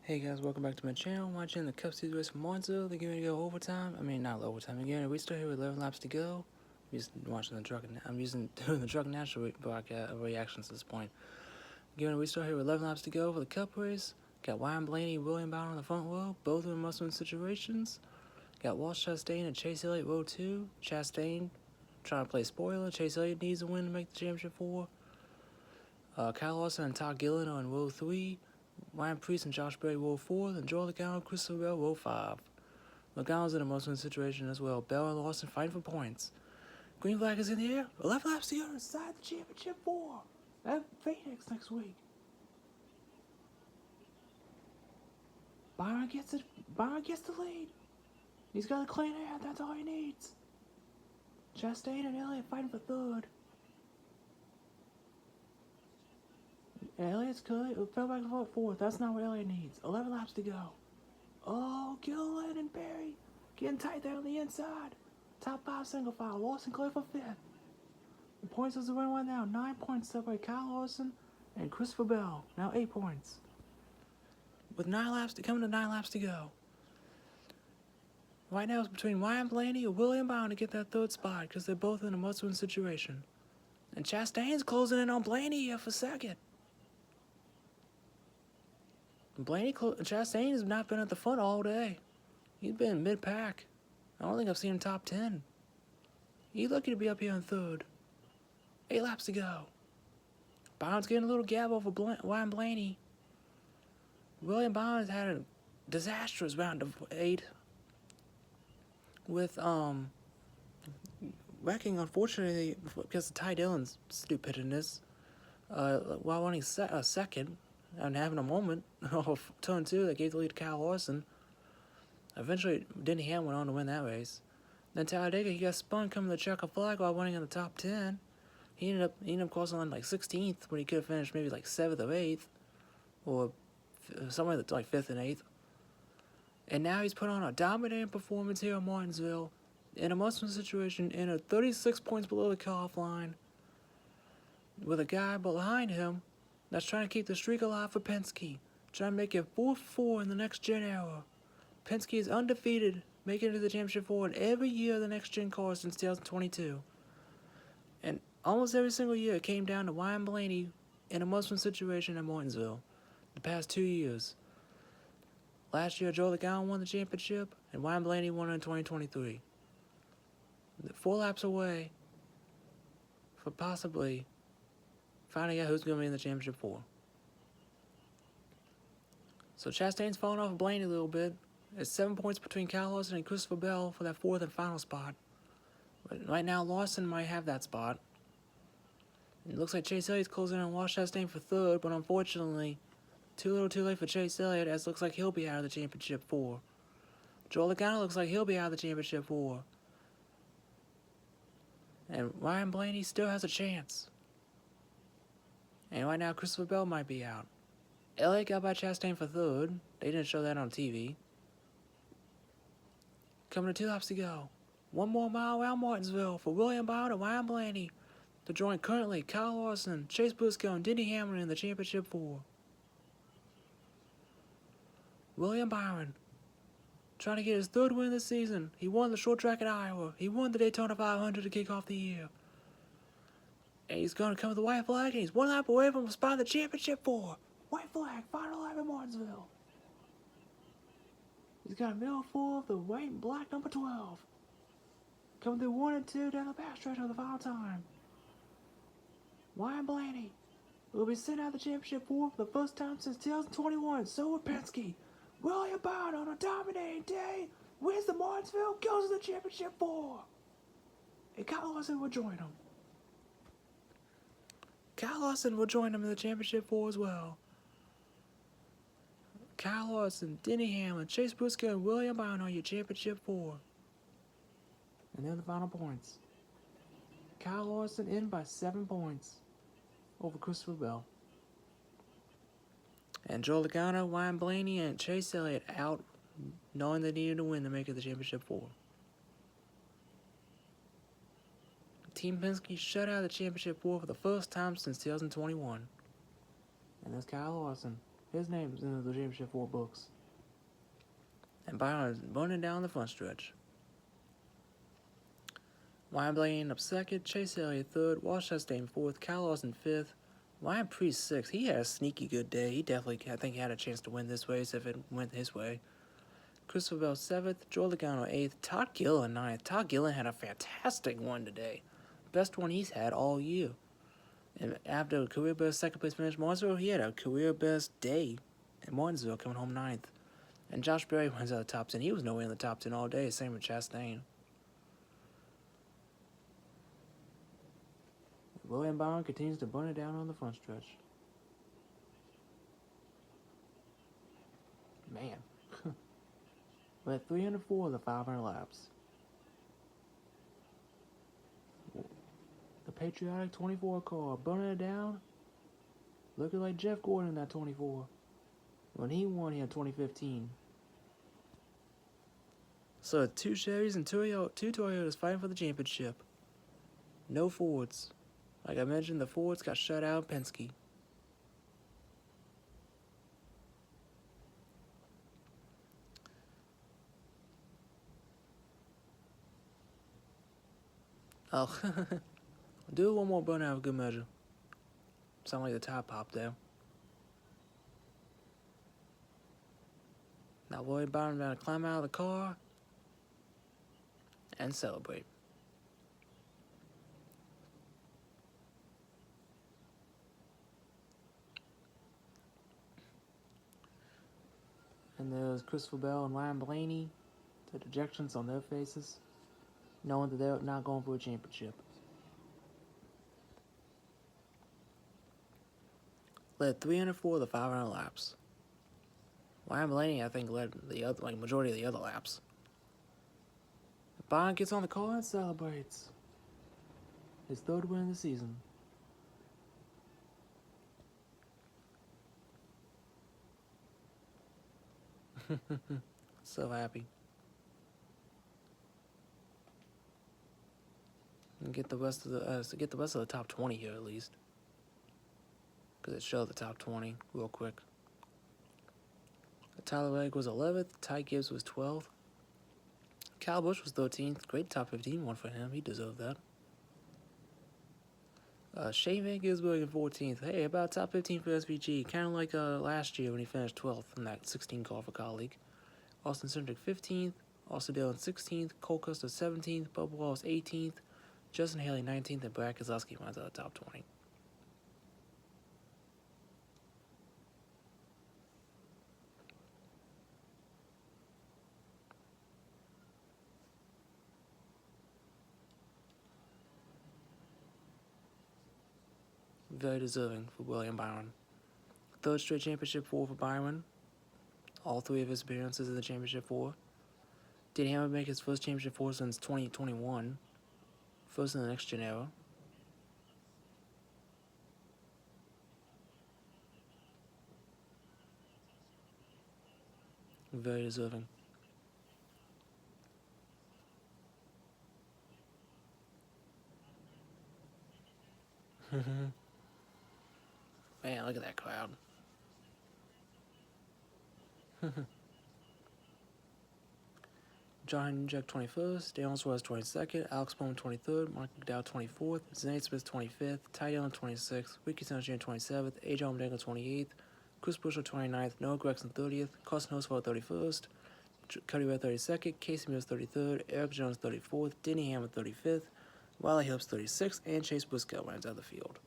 Hey guys, welcome back to my channel. Watching the Cup Series race from Martinsville. They're going to go overtime. I mean, not overtime again. We're still here with 11 laps to go. I'm just watching the truck. I'm doing the truck natural reactions at this point. Again, we're still here with 11 laps to go for the Cup race. Got Ryan Blaney, William Bauer on the front row. Both of them must-win situations. Got Walsh Chastain and Chase Elliott row 2. Chastain trying to play spoiler. Chase Elliott needs a win to make the championship 4. Kyle Larson and Todd Gillen are in row 3. Ryan Preece and Josh Berry row 4, and Joe Logano, Christopher Bell row 5. Logano's in a must-win situation as well. Bell and Lawson fighting for points. Green flag is in the air. 11 laps to go inside the championship 4 at Phoenix next week. Byron gets it. Byron gets the lead. He's got a clean air. That's all he needs. Chastain and Elliott fighting for third. Elliott's good. It fell back and fourth. That's not what Elliott needs. 11 laps to go. Oh, Gillen and Berry getting tight there on the inside. Top 5 single file. Lawson clear for 5th. The points as the win right now. 9 points separate Kyle Larson and Christopher Bell. Now 8 points. With 9 laps to coming to 9 laps to go. Right now it's between Ryan Blaney or William Bauer to get that third spot because they're both in a must-win situation. And Chastain's closing in on Blaney here for second. Chastain has not been at the front all day. He's been mid-pack. I don't think I've seen him top 10. He's lucky to be up here in third. 8 laps to go. Bowen's getting a little gap over Ryan Blaney. William Bowen's had a disastrous round of 8 with wrecking, unfortunately, because of Ty Dillon's stupidness, while running second and having a moment of turn 2 that gave the lead to Kyle Larson. Eventually, Denny Hamlin went on to win that race. Then Talladega, he got spun coming to the checker flag while running in the top 10. He ended up crossing on like 16th when he could have finished maybe like 7th or 8th, or somewhere like 5th and 8th. And now he's put on a dominating performance here in Martinsville in a must-win situation in a 36 points below the cutoff line with a guy behind him that's trying to keep the streak alive for Penske, trying to make it 4-4 in the next gen era. Penske is undefeated, making it to the championship 4 in every year of the next gen car since 2022. And almost every single year it came down to Ryan Blaney in a must-win situation in Martinsville the past 2 years. Last year, Joe Logano won the championship, and Ryan Blaney won in 2023. 4 laps away for possibly finding out who's going to be in the championship 4. So Chastain's falling off of Blaney a little bit. It's 7 points between Kyle Larson and Christopher Bell for that 4th and final spot. But right now, Larson might have that spot. It looks like Chase Elliott's closing in on Walsh Chastain for 3rd, but unfortunately, too little too late for Chase Elliott, as it looks like he'll be out of the championship 4. Joe Logano looks like he'll be out of the championship 4. And Ryan Blaney still has a chance. And right now, Christopher Bell might be out. Elliott got by Chastain for 3rd. They didn't show that on TV. Coming to 2 laps to go. 1 more mile around Martinsville for William Bauer and Ryan Blaney to join currently Kyle Larson, Chase Briscoe, and Denny Hamlin in the championship 4. William Byron trying to get his 3rd win this season. He won the short track at Iowa. He won the Daytona 500 to kick off the year. And he's going to come with the white flag, and he's 1 lap away from spotting the championship 4. White flag, final lap in Martinsville. He's got a middle full of the white and black number 12. Coming through 1 and 2 down the backstretch for the final time. Ryan Blaney will be sent out of the championship 4 for the first time since 2021. So will Penske. William Bauer on a dominating day wins the Martinsville, goes to the championship 4. And Kyle Larson will join him. Kyle Larson will join him in the championship 4 as well. Kyle Larson, Denny Hamlin, Chase Briscoe, and William Byron on your championship 4. And then the final points. Kyle Larson in by 7 points over Christopher Bell. And Joe Logano, Ryan Blaney, and Chase Elliott out, knowing they needed to win to make it the championship 4. Team Penske shut out of the championship 4 for the first time since 2021. And that's Kyle Larson. His name's in the championship 4 books. And Byron is burning down the front stretch. Ryan Blaney up second, Chase Elliott third, Walsh Chastain fourth, Kyle Larson fifth, Ryan Preece sixth. He had a sneaky good day. He definitely, I think, he had a chance to win this race if it went his way. Christopher Bell seventh, Joe Logano eighth, Todd Gilliland ninth. Todd Gilliland had a fantastic one today, best one he's had all year. And after a career best second place finish, Martinsville, he had a career best day in Martinsville, coming home ninth. And Josh Berry wins out of the top 10. He was nowhere in the top 10 all day, same with Chastain. William Byron continues to burn it down on the front stretch. Man. We're at 304 of the 500 laps. The patriotic 24 car burning it down. Looking like Jeff Gordon in that 24. When he won, he had 2015. So 2 Chevys and 2 Toyotas fighting for the championship. No Fords. Like I mentioned, the Fords got shut out in Penske. Oh, do one more burnout of good measure. Sound like the top pop there. Now Lloyd Byron going to climb out of the car and celebrate. And there's Christopher Bell and Ryan Blaney, the dejections on their faces, knowing that they're not going for a championship. Led 304 of the 500 laps. Ryan Blaney, I think, led the other, majority of the other laps. Byron gets on the car and celebrates his 3rd win of the season. So happy. And get the rest of the top 20 here at least, because it showed the top 20 real quick. Tyler Reddick was 11th. Ty Gibbs was 12th. Kyle Busch was 13th. Great top 15 one for him. He deserved that. Shane Van Gisbergen 14th. Hey, about top 15 for SVG. Kind of like last year when he finished 12th in that 16 car for colleague. Austin Cindric 15th. Austin Dillon 16th. Cole Custer 17th. Bubba Wallace 18th. Justin Haley 19th. And Brad Keselowski runs out of the top 20. Very deserving for William Byron. 3rd straight championship 4 for Byron. All 3 of his appearances in the championship 4. Did Hamlin make his first championship 4 since 2021? First in the next gen era. Very deserving. Man, look at that crowd. John Jack 21st, Dale Suarez 22nd, Alex Bowman 23rd, Mark McDowell 24th, Zane Smith 25th, Ty Dillon 26th, Ricky Sanchez 27th, AJ Allmendinger 28th, Chris Buescher 29th, Noah Gragson 30th, Carson Hocevar 31st, Cody Red 32nd, Casey Mills 33rd, Eric Jones 34th, Denny Hamlin 35th, Wiley Hibbs 36th, and Chase Briscoe rounds out the field.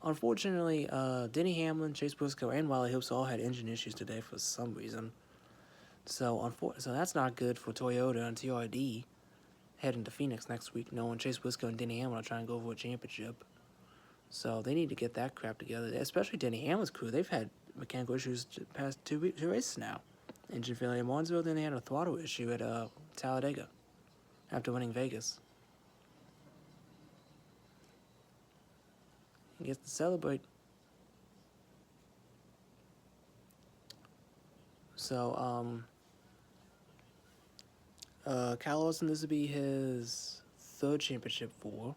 Unfortunately, Denny Hamlin, Chase Briscoe, and Wiley Hibbs all had engine issues today for some reason. So that's not good for Toyota and TRD heading to Phoenix next week, knowing Chase Briscoe and Denny Hamlin are trying to go for a championship. So they need to get that crap together, especially Denny Hamlin's crew. They've had mechanical issues past two races now. Engine failure in Martinsville, then they had a throttle issue at Talladega after winning Vegas. He gets to celebrate. So, Kyle Larson, this would be his 3rd championship for.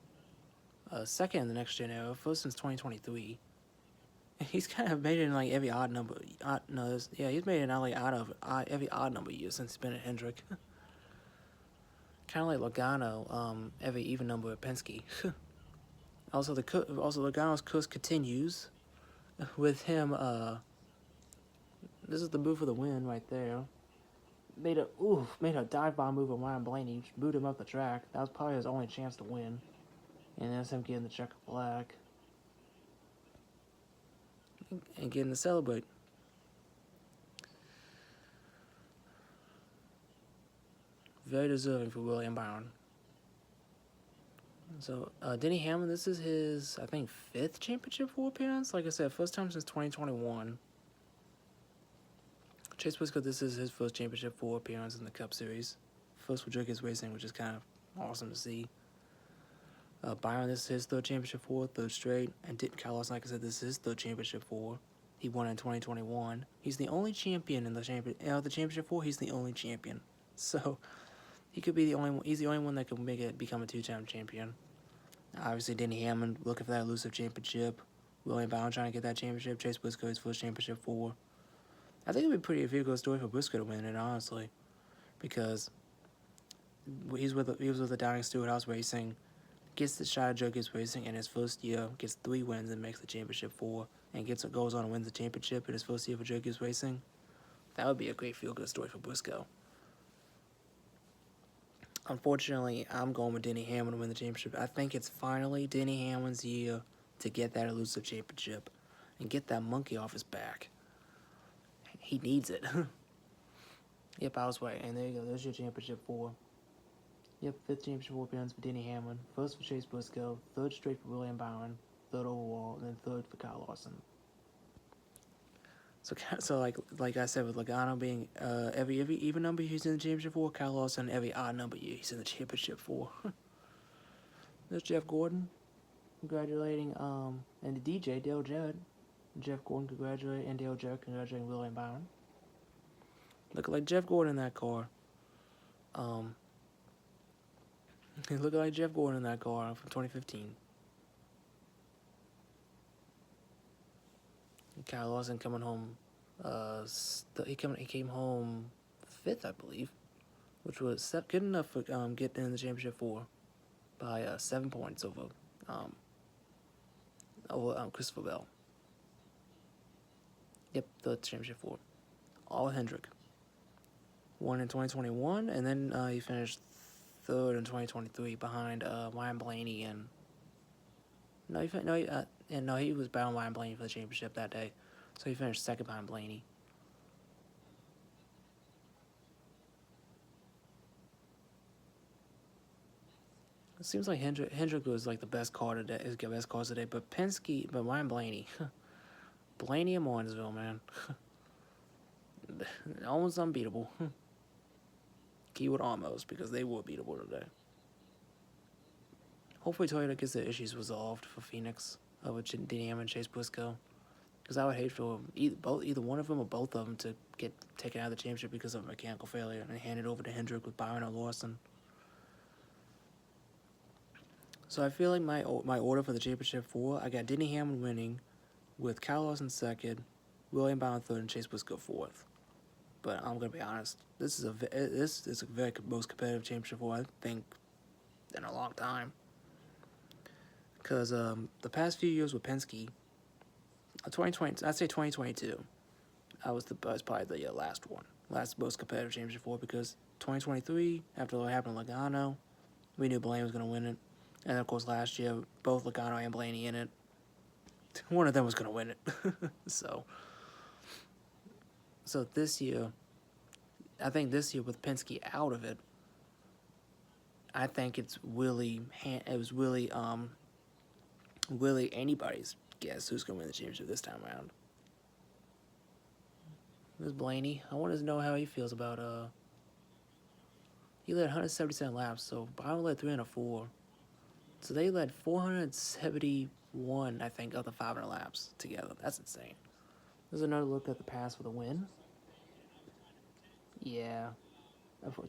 2nd in the next gen era, 1st since 2023. He's kind of made it in like every odd number. Yeah, he's made it in like every odd number year since he's been at Hendrick. Kind of like Logano, every even number at Penske. Also, Logano's course continues with him. This is the move for the win right there. Made a dive bomb move on Ryan Blaney, moved him up the track. That was probably his only chance to win. And that's him getting the checker flag and getting to celebrate. Very deserving for William Byron. So, Denny Hamlin, this is his, I think, 5th championship 4 appearance. Like I said, first time since 2021. Chase Briscoe, this is his first championship 4 appearance in the Cup Series. First for Jerkins Racing, which is kind of awesome to see. Byron, this is his 3rd championship 4, 3rd straight. And Carlos, like I said, this is his 3rd championship 4. He won in 2021. He's the only champion in the championship 4. He's the only champion. So he could be the only one. He's the only one that can become a 2-time champion. Obviously, Denny Hamlin looking for that elusive championship. William Byron trying to get that championship. Chase Briscoe, his first championship 4. I think it would be pretty good story for Briscoe to win it, honestly, because he was with the Downing Stewart House Racing, gets the shot at Joe Gibbs Racing in his first year, gets 3 wins and makes the championship 4, and goes on and wins the championship in his first year for Joe Gibbs Racing. That would be a great feel-good story for Briscoe. Unfortunately, I'm going with Denny Hamlin to win the championship. I think it's finally Denny Hamlin's year to get that elusive championship and get that monkey off his back. He needs it. Yep, I was right. And there you go. There's your championship 4. Yep, 5th championship 4 appearance for Denny Hamlin. 1st for Chase Briscoe. 3rd straight for William Byron. 3rd overall. And then 3rd for Kyle Larson. So like I said, with Logano being every even number he's in the championship 4, Kyle Larson every odd number year he's in the championship 4. There's Jeff Gordon congratulating and the DJ Dale Jarrett. Jeff Gordon congratulating and Dale Jarrett congratulating William Byron. Look like Jeff Gordon in that car. He looked like Jeff Gordon in that car from 2015. Kyle Larson coming home. He came home 5th, I believe, which was good enough for getting in the championship 4 by 7 points over Christopher Bell. Yep, the championship 4. All Hendrick. Won in 2021, and then he finished 3rd in 2023 behind Ryan Blaney and he was battling Ryan Blaney for the championship that day, so he finished 2nd behind Blaney. It seems like Hendrick was like the best car today. Is the best cars today, but Ryan Blaney, Blaney and Martinsville, man, almost unbeatable. Keyword almost, because they were beatable today. Hopefully Toyota gets the issues resolved for Phoenix with Denny Hamlin and Chase Briscoe, because I would hate for either one of them or both of them to get taken out of the championship because of a mechanical failure and hand it over to Hendrick with Byron or Larson. So I feel like my order for the championship 4, I got Denny Hamlin winning, with Kyle Larson 2nd, William Byron 3rd, and Chase Briscoe 4th. But I'm gonna be honest, this is a very most competitive championship 4 I think in a long time. Because the past few years with Penske, 2020, I'd say 2022, was probably the last most competitive championship 4, because 2023, after what happened to Logano, we knew Blaney was gonna win it. And of course, last year, both Logano and Blaney in it. One of them was going to win it. So this year, I think this year with Penske out of it, I think it's really anybody's guess who's going to win the championship this time around. There's Blaney. I want to know how he feels about he led 177 laps, so Byron led 304. So they led 471, I think, of the 500 laps together. That's insane. There's another look at the pass for the win. Yeah.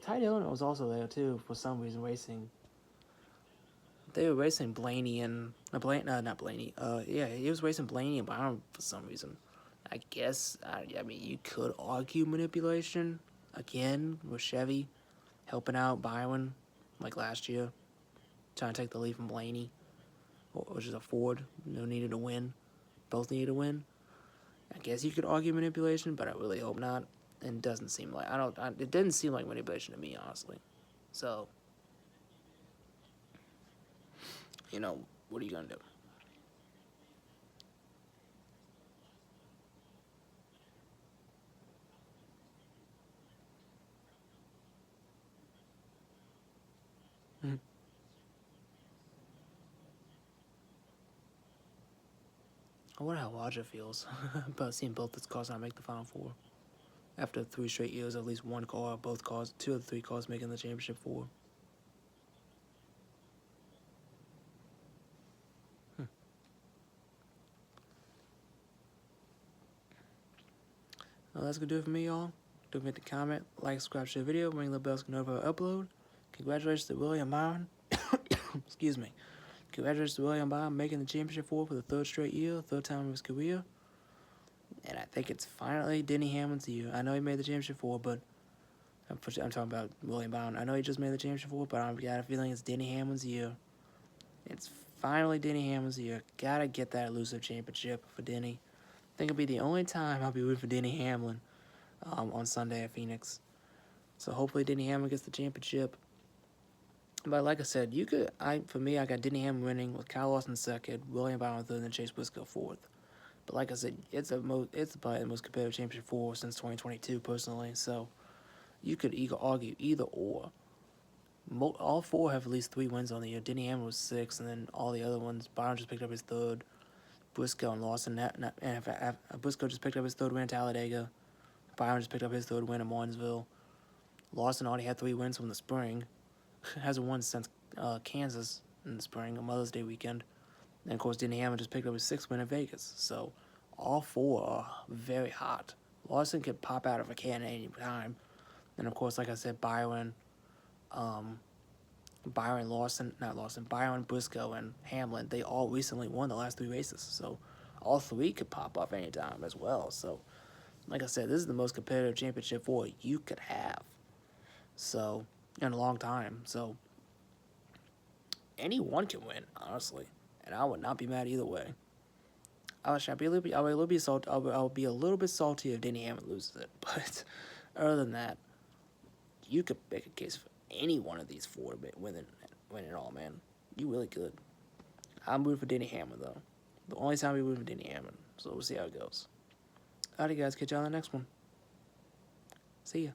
Ty Dillon was also there, too, for some reason, racing. they were racing Blaney and not Blaney. Yeah, he was racing Blaney and Byron for some reason. I guess I mean you could argue manipulation again with Chevy helping out Byron like last year, trying to take the lead from Blaney, which is a Ford. No needed to win, both needed to win. I guess you could argue manipulation, but I really hope not. And it doesn't seem like it didn't seem like manipulation to me, honestly. So, what are you gonna do? Hmm. I wonder how Roger feels about seeing both his cars not make the Final Four after 3 straight years. At least one car, both cars, 2 of the 3 cars making the championship four. Hmm. Well, that's gonna do it for me, y'all. Don't forget to comment, like, subscribe, share the video, ring the bells, notify upload. Congratulations to William Byron. Excuse me. Congratulations to William Byron making the championship four for the 3rd straight year, 3rd time in his career. And I think it's finally Denny Hamlin's year. I know he made the championship four, but I'm talking about William Byron. I know he just made the championship four, but I've got a feeling it's Denny Hamlin's year. It's finally Denny Hamlin's year. Gotta get that elusive championship for Denny. I think it'll be the only time I'll be rooting for Denny Hamlin on Sunday at Phoenix. So hopefully Denny Hamlin gets the championship. But like I said, for me, I got Denny Hamlin winning with Kyle Larson second, William Byron third, and Chase Briscoe fourth. But like I said, it's probably the most competitive championship four since 2022, personally. So you could argue either or. All 4 have at least 3 wins on the year. Denny Hamlin was 6, and then all the other ones, Byron just picked up his 3rd. Briscoe and Lawson, Briscoe just picked up his 3rd win at Talladega. Byron just picked up his 3rd win at Martinsville. Lawson already had 3 wins from the spring. Hasn't won since Kansas in the spring, a Mother's Day weekend. And of course, Denny Hamlin just picked up his 6th win at Vegas. So all 4 are very hot. Lawson could pop out of a can at any time. And of course, like I said, Byron, Briscoe, and Hamlin, they all recently won the last 3 races. So all 3 could pop off anytime as well. So, like I said, this is the most competitive championship four you could have. So, in a long time. So, anyone can win, honestly. And I would not be mad either way. I'll be a little bit salty if Denny Hamlin loses it. But other than that, you could make a case for any one of these 4 to win it all, man. You really could. I'm rooting for Denny Hamlin, though. The only time we root for Denny Hamlin. So we'll see how it goes. Alright, guys. Catch you on the next one. See ya.